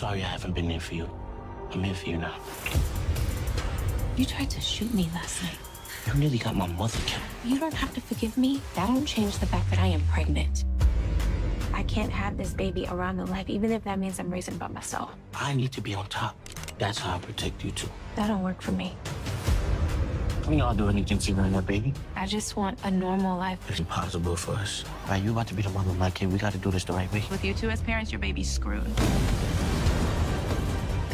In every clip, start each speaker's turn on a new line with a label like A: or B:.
A: Sorry I haven't been there for you. I'm here for you now.
B: You tried to shoot me last night.
A: You nearly got my mother killed.
B: You don't have to forgive me. That don't change the fact that I am pregnant. I can't have this baby around the life, even if that means I'm raising it by myself.
A: I need to be on top. That's how I protect you too.
B: That don't work for me.
A: We all do anything to run that baby.
B: I just want a normal life.
A: It's impossible for us. All right, you about to be the mother of my kid. We got to do this the right way.
C: With you two as parents, your baby's screwed.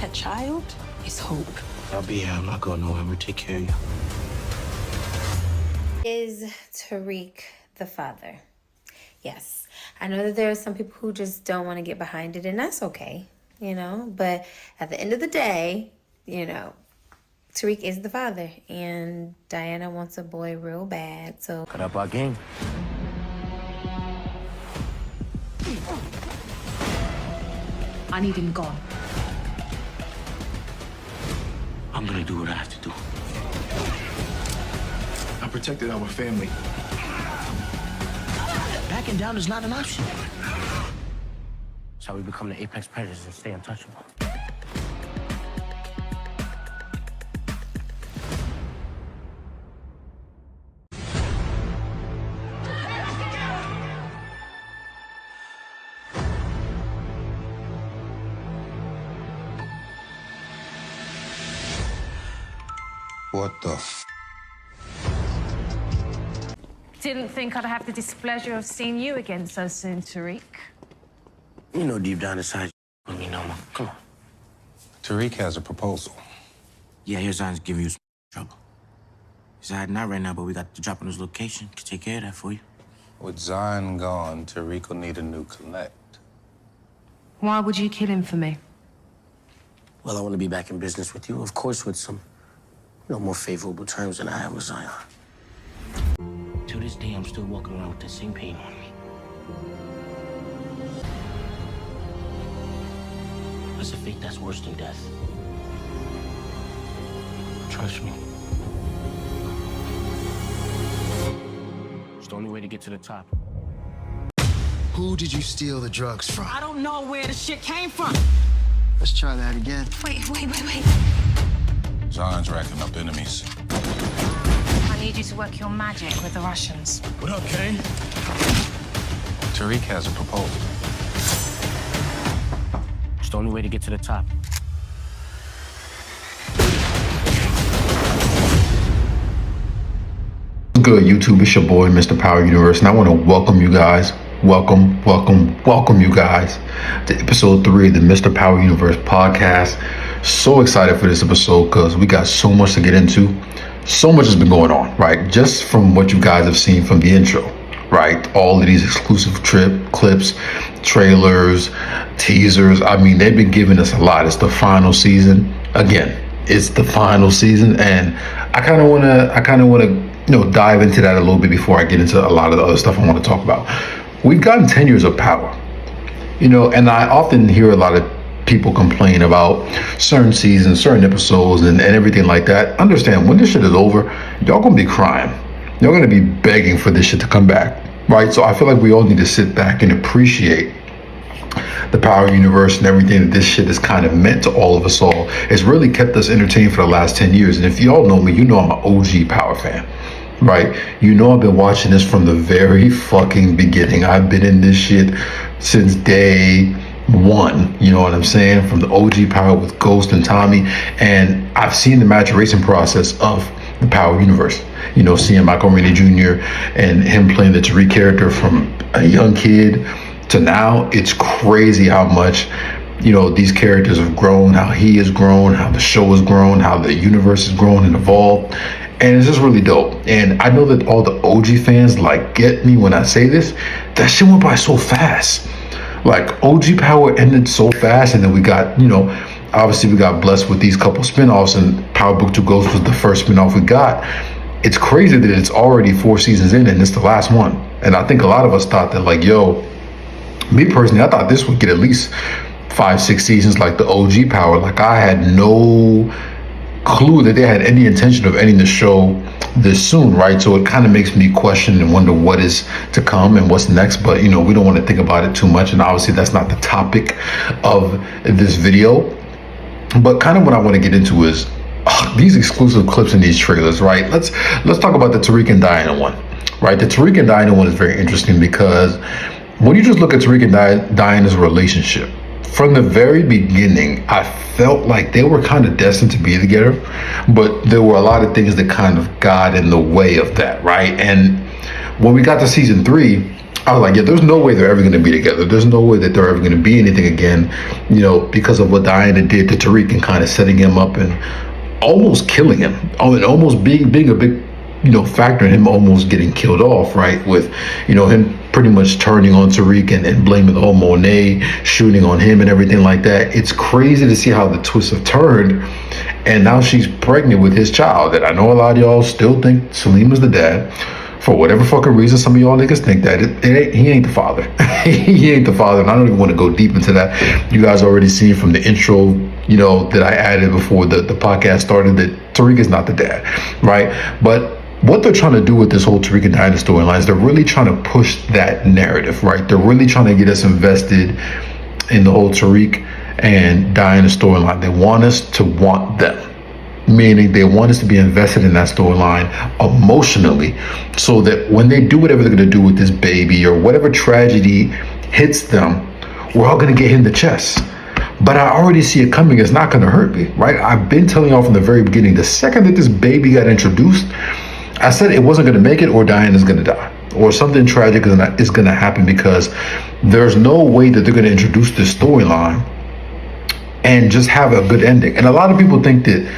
B: A child is hope.
A: I'll be here. I'm not going nowhere. I'm going to take care of you.
D: Is Tariq the father? Yes. I know that there are some people who just don't want to get behind it, and that's okay, but at the end of the day, Tariq is the father, and Diana wants a boy real bad, so...
A: Cut up our game.
C: I need him gone.
A: I'm going to do what I have to do.
E: I protected our family.
A: Backing down is not an option. That's how we become the apex predators and stay untouchable.
F: What the f?
C: Didn't think I'd have the displeasure of seeing you again so soon, Tariq.
A: You know deep down inside, you know, come on.
F: Tariq has a proposal.
A: Yeah, here's Zion's giving you some trouble. He's hiding out right now, but we got to drop on his location. Can take care of that for you.
F: With Zion gone, Tariq will need a new connect.
C: Why would you kill him for me?
A: Well, I want to be back in business with you, of course, with some, more favorable terms than I have with Zion. To this day, I'm still walking around with that same pain on me. That's a fate that's worse than death. Trust me. It's the only way to get to the top.
G: Who did you steal the drugs from?
C: I don't know where the shit came from.
G: Let's try that again.
B: Wait.
F: Zion's racking up enemies.
C: I need you to work your magic with the Russians.
E: What up, Kane?
F: Tariq has a proposal.
A: It's the only way to get to the top.
H: Good YouTube, it's your boy Mr. Power Universe, and I want to welcome you guys. Welcome you guys to episode 3 of the Mr. Power Universe podcast. So excited for this episode because we got so much to get into. So much has been going on, right? Just from what you guys have seen from the intro, right? All of these exclusive clips, trailers, teasers. I mean, they've been giving us a lot. It's the final season. Again, it's the final season, and I kind of want to dive into that a little bit before I get into a lot of the other stuff I want to talk about. We've gotten 10 years of power, and I often hear a lot of people complain about certain seasons, certain episodes, and everything like that. Understand, when this shit is over, y'all gonna be crying. Y'all gonna be begging for this shit to come back, right? So I feel like we all need to sit back and appreciate the Power Universe and everything that this shit has kind of meant to all of us all. It's really kept us entertained for the last 10 years. And if y'all know me, you know I'm an OG Power fan. Right? I've been watching this from the very fucking beginning. I've been in this shit since day one. You know what I'm saying? From the OG Power with Ghost and Tommy. And I've seen the maturation process of the Power Universe. Seeing Michael Rainey Jr. and him playing the Tariq character from a young kid to now. It's crazy how much these characters have grown, how he has grown, how the show has grown, how the universe has grown and evolved. And it's just really dope. And I know that all the OG fans get me when I say this. That shit went by so fast. OG Power ended so fast, and then we got, obviously we got blessed with these couple spinoffs, and Power Book 2 Ghost was the first spinoff we got. It's crazy that it's already 4 seasons in and it's the last one. And I think a lot of us thought that me personally, I thought this would get at least 5-6 seasons like the OG Power. I had no clue that they had any intention of ending the show this soon, right? So it kind of makes me question and wonder what is to come and what's next. But we don't want to think about it too much, and obviously that's not the topic of this video. But kind of what I want to get into is these exclusive clips in these trailers, right? Let's talk about the Tariq and Diana one, right? The Tariq and Diana one is very interesting because when you just look at Tariq and Diana's relationship, from the very beginning, I felt like they were kind of destined to be together, but there were a lot of things that kind of got in the way of that, right? And when we got to season 3, I was like, yeah, there's no way they're ever going to be together. There's no way that they're ever going to be anything again, because of what Diana did to Tariq and kind of setting him up and almost killing him, and almost being a big factor in him almost getting killed off, right? With, him pretty much turning on Tariq and blaming the whole Monet shooting on him and everything like that. It's crazy to see how the twists have turned. And now she's pregnant with his child. And I know a lot of y'all still think Salim is the dad. For whatever fucking reason, some of y'all niggas think that he ain't the father. He ain't the father. And I don't even want to go deep into that. You guys already seen from the intro, that I added before the podcast started, that Tariq is not the dad, right? But what they're trying to do with this whole Tariq and Diana storyline is they're really trying to push that narrative, right? They're really trying to get us invested in the whole Tariq and Diana storyline. They want us to want them, meaning they want us to be invested in that storyline emotionally, so that when they do whatever they're going to do with this baby or whatever tragedy hits them, we're all going to get hit in the chest. But I already see it coming. It's not going to hurt me, right? I've been telling y'all from the very beginning, the second that this baby got introduced, I said it wasn't going to make it, or Diana's going to die, or something tragic is going to happen, because there's no way that they're going to introduce this storyline and just have a good ending. And a lot of people think that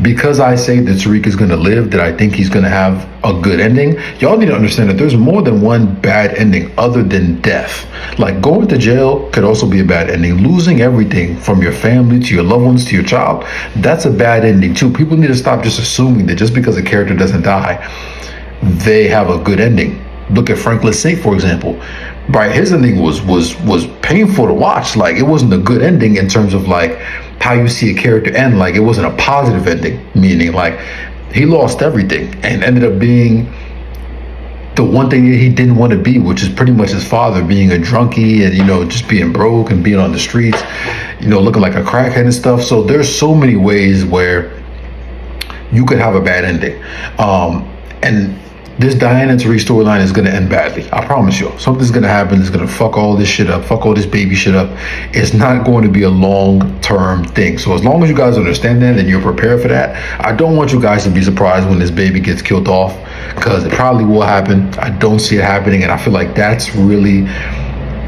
H: because I say that Tariq is going to live, that I think he's going to have a good ending. Y'all need to understand that there's more than one bad ending other than death. Like, going to jail could also be a bad ending. Losing everything from your family to your loved ones to your child, that's a bad ending too. People need to stop just assuming that just because a character doesn't die, they have a good ending. Look at Franklin Saint, for example. Right, his ending was painful to watch. Like, it wasn't a good ending in terms of like how you see a character end. Like, it wasn't a positive ending, meaning like he lost everything and ended up being the one thing that he didn't want to be, which is pretty much his father, being a drunkie and just being broke and being on the streets, looking like a crackhead and stuff. So there's so many ways where you could have a bad ending, and this Diana and Tariq storyline is going to end badly. I promise you. Something's going to happen. It's going to fuck all this shit up. Fuck all this baby shit up. It's not going to be a long-term thing. So as long as you guys understand that and you're prepared for that, I don't want you guys to be surprised when this baby gets killed off, because it probably will happen. I don't see it happening, and I feel like that's really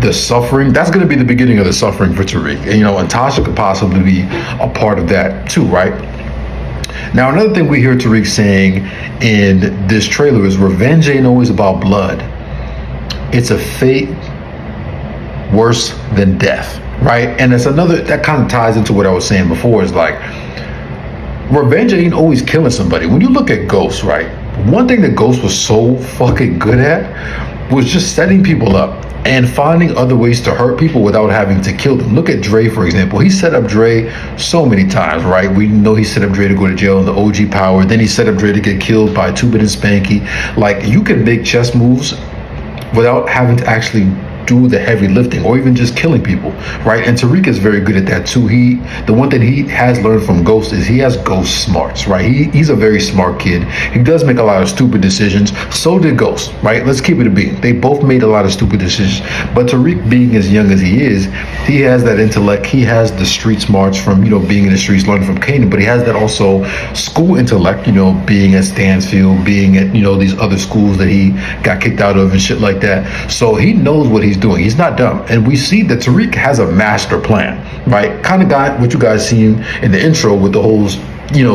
H: the suffering. That's going to be the beginning of the suffering for Tariq. And Tasha could possibly be a part of that too, right? Now, another thing we hear Tariq saying in this trailer is revenge ain't always about blood. It's a fate worse than death, right? And it's another, that kind of ties into what I was saying before, is like, revenge ain't always killing somebody. When you look at Ghost, right? One thing that Ghost was so fucking good at was just setting people up and finding other ways to hurt people without having to kill them. Look at Dre, for example. He set up Dre so many times, right? We know he set up Dre to go to jail in the OG Power. Then he set up Dre to get killed by 2-Bit and Spanky. Like, you can make chess moves without having to actually do the heavy lifting or even just killing people, right? And Tariq is very good at that too. The one thing he has learned from Ghost is he has Ghost smarts, right? He's a very smart kid. He does make a lot of stupid decisions. So did Ghost, right? Let's keep it a beat. They both made a lot of stupid decisions. But Tariq, being as young as he is, he has that intellect. He has the street smarts from, being in the streets, learning from Kanan, but he has that also school intellect, being at Stansfield, being at, these other schools that he got kicked out of and shit like that. So he knows what he's doing. He's not dumb. And we see that Tariq has a master plan, right? Kind of got what you guys seen in the intro with the whole,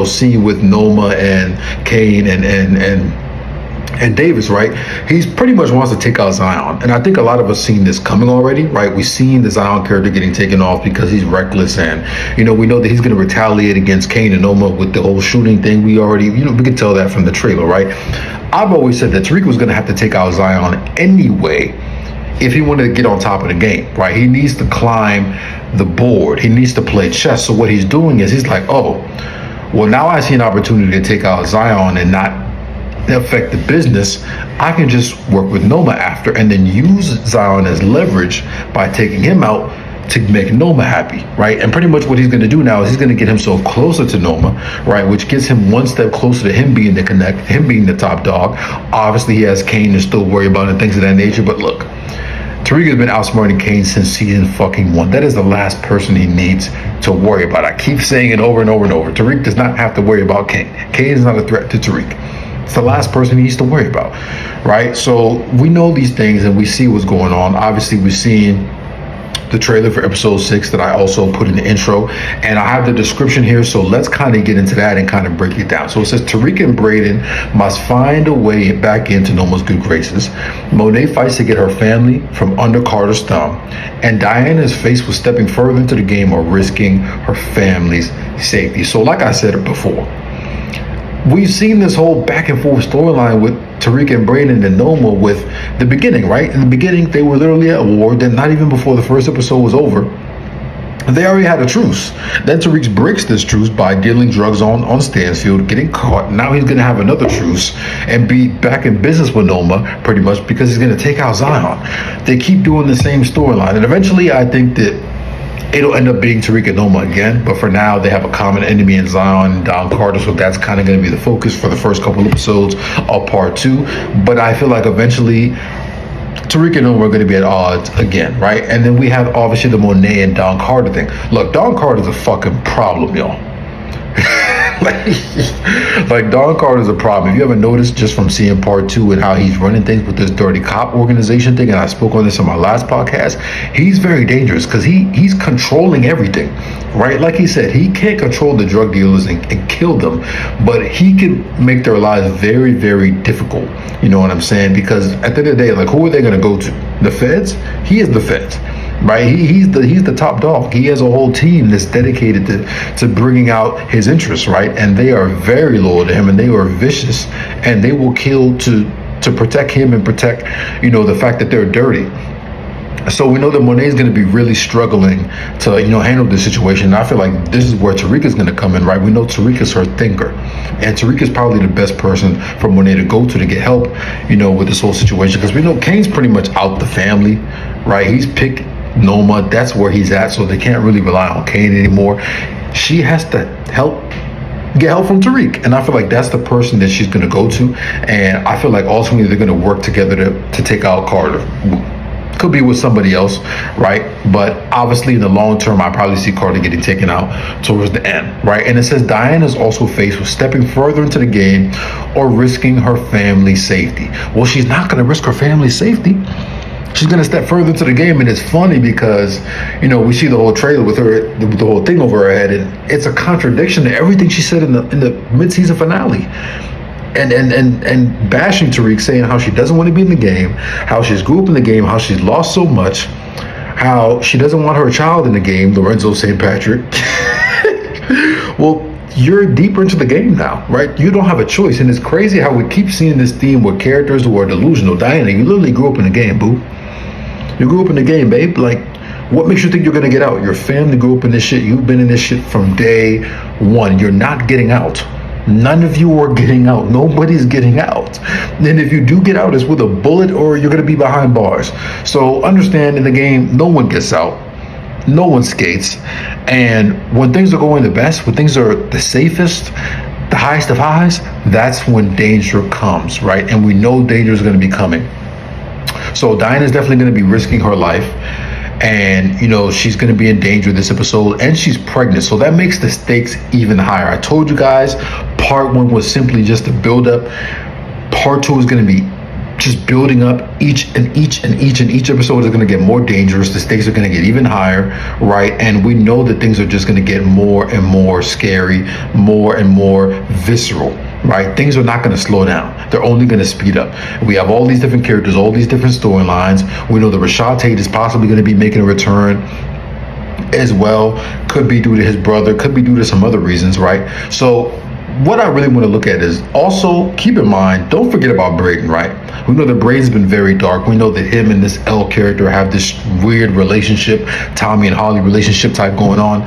H: scene with Noma and Kane and Davis, right? He's pretty much wants to take out Zion. And I think a lot of us seen this coming already, right? We've seen the Zion character getting taken off because he's reckless. And, we know that he's going to retaliate against Kane and Noma with the whole shooting thing. We already, we can tell that from the trailer, right? I've always said that Tariq was going to have to take out Zion anyway if he wanted to get on top of the game, right? He needs to climb the board. He needs to play chess. So what he's doing is he's like, oh, well, now I see an opportunity to take out Zion and not affect the business, I can just work with Noma after and then use Zion as leverage by taking him out to make Noma happy, right? And pretty much what he's going to do now is he's going to get himself closer to Noma, right? Which gets him one step closer to him being the connect, him being the top dog. Obviously, he has Kane to still worry about and things of that nature. But look, Tariq has been outsmarting Kane since season fucking 1. That is the last person he needs to worry about. I keep saying it over and over and over. Tariq does not have to worry about Kane. Kane is not a threat to Tariq. It's the last person he needs to worry about, right? So we know these things and we see what's going on. Obviously, we're seeing the trailer for episode 6 that I also put in the intro, and I have the description here, so let's kind of get into that and kind of break it down. So it says Tariq and Brayden must find a way back into Noma's good graces. Monet fights to get her family from under Carter's thumb, and Diana is faced with stepping further into the game or risking her family's safety. So like I said before, we've seen this whole back and forth storyline with Tariq and Brayden and Noma with the beginning, right? In the beginning, they were literally at war. Then not even before the first episode was over, they already had a truce. Then Tariq breaks this truce by dealing drugs on Stansfield, getting caught. Now he's going to have another truce and be back in business with Noma pretty much because he's going to take out Zion. They keep doing the same storyline. And eventually, I think that it'll end up being Tariq and Noma again, but for now they have a common enemy in Zion and Don Carter, so that's kind of going to be the focus for the first couple episodes of part 2. But I feel like eventually Tariq and Noma are going to be at odds again, right? And then we have obviously the Monet and Don Carter thing. Look, Don Carter's a fucking problem, y'all. like Don Carter's a problem. If you ever noticed just from seeing part 2 and how he's running things with this dirty cop organization thing, and I spoke on this in my last podcast, he's very dangerous because he's controlling everything, right? Like he said, he can't control the drug dealers and kill them, but he can make their lives very, very difficult. You know what I'm saying? Because at the end of the day, like, who are they going to go to? The feds? He is the feds. Right, he's the top dog. He has a whole team that's dedicated to bringing out his interests, right? And they are very loyal to him, and they are vicious, and they will kill to protect him and protect, you know, the fact that they're dirty. So we know that Monet is going to be really struggling to, you know, handle this situation. And I feel like this is where Tariq is going to come in, right? We know Tariq is her thinker, and Tariq is probably the best person for Monet to go to get help, you know, with this whole situation, because we know Kane's pretty much out the family, right? He's picked Noma, that's where he's at, so they can't really rely on Kane anymore. She has to get help from Tariq, and I feel like that's the person that she's going to go to, and I feel like ultimately they're going to work together to take out Carter. Could be with somebody else, right? But obviously in the long term, I probably see Carter getting taken out towards the end, right? And it says Diana is also faced with stepping further into the game or risking her family's safety. Well, she's not going to risk her family's safety. She's going to step further into the game, and it's funny because, you know, we see the whole trailer with her, the whole thing over her head, and it's a contradiction to everything she said in the mid-season finale. And bashing Tariq, saying how she doesn't want to be in the game, how she's grew up in the game, how she's lost so much, how she doesn't want her child in the game, Lorenzo St. Patrick. Well, you're deeper into the game now, right? You don't have a choice. And it's crazy how we keep seeing this theme with characters who are delusional. Diana, you literally grew up in the game, boo. You grew up in the game, babe. Like, what makes you think you're going to get out? Your family grew up in this shit. You've been in this shit from day one. You're not getting out. None of you are getting out. Nobody's getting out. And if you do get out, it's with a bullet or you're going to be behind bars. So understand, in the game, no one gets out. No one skates. And when things are going the best, when things are the safest, the highest of highs, that's when danger comes, right? And we know danger is going to be coming. So Diana's definitely going to be risking her life. And, you know, she's going to be in danger this episode, and she's pregnant. So that makes the stakes even higher. I told you guys, part 1 was simply just a build up. Part 2 is going to be just building up. Each episode is going to get more dangerous. The stakes are going to get even higher, right? And we know that things are just going to get more and more scary, more and more visceral, right? Things are not going to slow down. They're only going to speed up. We have all these different characters, all these different storylines. We know that Rashad Tate is possibly going to be making a return as well. Could be due to his brother, could be due to some other reasons, right? So what I really want to look at is also keep in mind, don't forget about Brayden, right? We know that Brayden's been very dark. We know that him and this L character have this weird relationship, Tommy and Holly relationship type going on.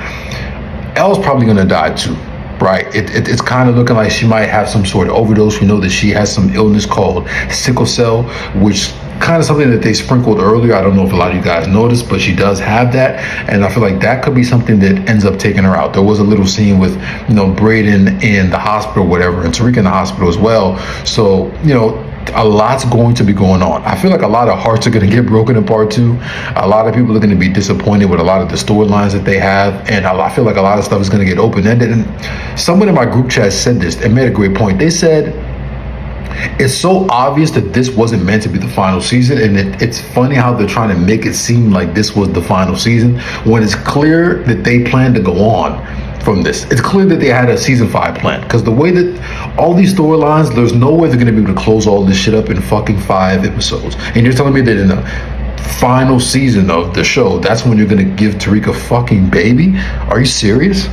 H: L's probably going to die too. right? It's kind of looking like she might have some sort of overdose. We know that she has some illness called sickle cell, which kind of something that they sprinkled earlier. I don't know if a lot of you guys noticed, but she does have that. And I feel like that could be something that ends up taking her out. There was a little scene with, Braden in the hospital, whatever, and Tariq in the hospital as well. So, a lot's going to be going on. I feel like a lot of hearts are going to get broken in part 2. A lot of people are going to be disappointed with a lot of the storylines that they have, and I feel like a lot of stuff is going to get open-ended. And someone in my group chat said this and made a great point. They said it's so obvious that this wasn't meant to be the final season, and it's funny how they're trying to make it seem like this was the final season when it's clear that they plan to go on from this. It's clear that they had a season 5 plan, because the way that all these storylines, there's no way they're going to be able to close all this shit up in fucking 5 episodes. And you're telling me that in the final season of the show, that's when you're going to give Tariq a fucking baby? Are you serious?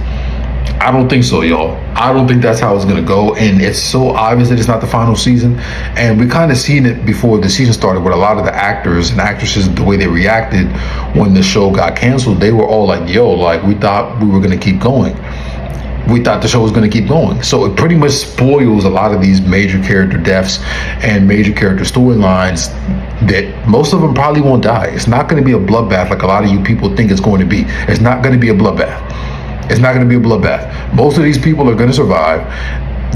H: I don't think so, y'all. I don't think that's how it's going to go. And it's so obvious that it's not the final season. And we kind of seen it before the season started with a lot of the actors and actresses, the way they reacted when the show got canceled. They were all like, yo, like, we thought we were going to keep going. We thought the show was going to keep going. So it pretty much spoils a lot of these major character deaths and major character storylines that most of them probably won't die. It's not going to be a bloodbath like a lot of you people think it's going to be. It's not going to be a bloodbath. It's not going to be a bloodbath. Most of these people are going to survive.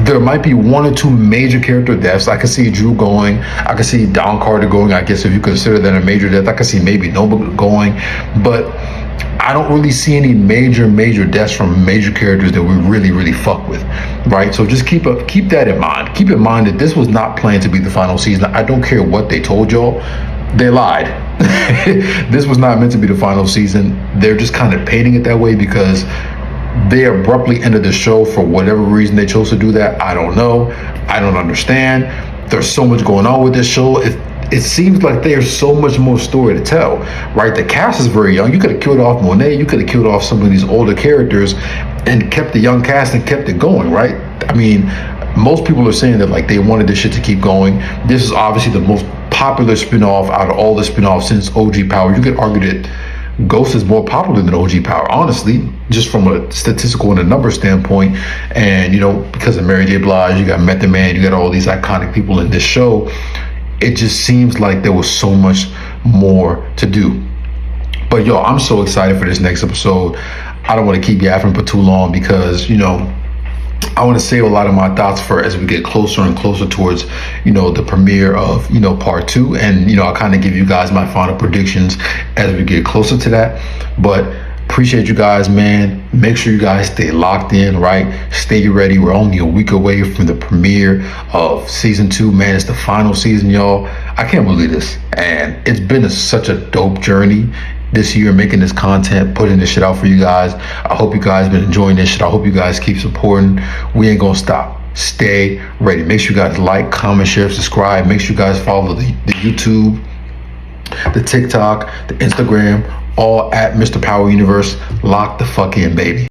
H: There might be 1 or 2 major character deaths. I could see Drew going. I could see Don Carter going. I guess if you consider that a major death, I could see maybe Nova going. But I don't really see any major deaths from major characters that we really fuck with, right? So just keep that in mind. Keep in mind that this was not planned to be the final season. I don't care what they told y'all. They lied. This was not meant to be the final season. They're just kind of painting it that way because they abruptly ended the show for whatever reason they chose to do that. I don't know. I don't understand. There's so much going on with this show. It seems like there's so much more story to tell, right? The cast is very young. You could have killed off Monet. You could have killed off some of these older characters and kept the young cast and kept it going, right? I mean, most people are saying that like they wanted this shit to keep going. This is obviously the most popular spinoff out of all the spinoffs since OG Power. You could argue that Ghost is more popular than OG Power, honestly, just from a statistical and a number standpoint. And, because of Mary J. Blige, you got Method Man, you got all these iconic people in this show. It just seems like there was so much more to do. But yo, I'm so excited for this next episode. I don't want to keep yapping for too long because, I want to save a lot of my thoughts for as we get closer and closer towards, the premiere of, part 2. And, I'll kind of give you guys my final predictions as we get closer to that. But appreciate you guys, man. Make sure you guys stay locked in, right? Stay ready. We're only a week away from the premiere of season 2, man. It's the final season, y'all. I can't believe this. And it's been such a dope journey this year, making this content, putting this shit out for you guys. I hope you guys been enjoying this shit. I hope you guys keep supporting. We ain't gonna stop. Stay ready. Make sure you guys like, comment, share, subscribe. Make sure you guys follow the YouTube, the TikTok, the Instagram, all at Mr. Power Universe. Lock the fuck in, baby.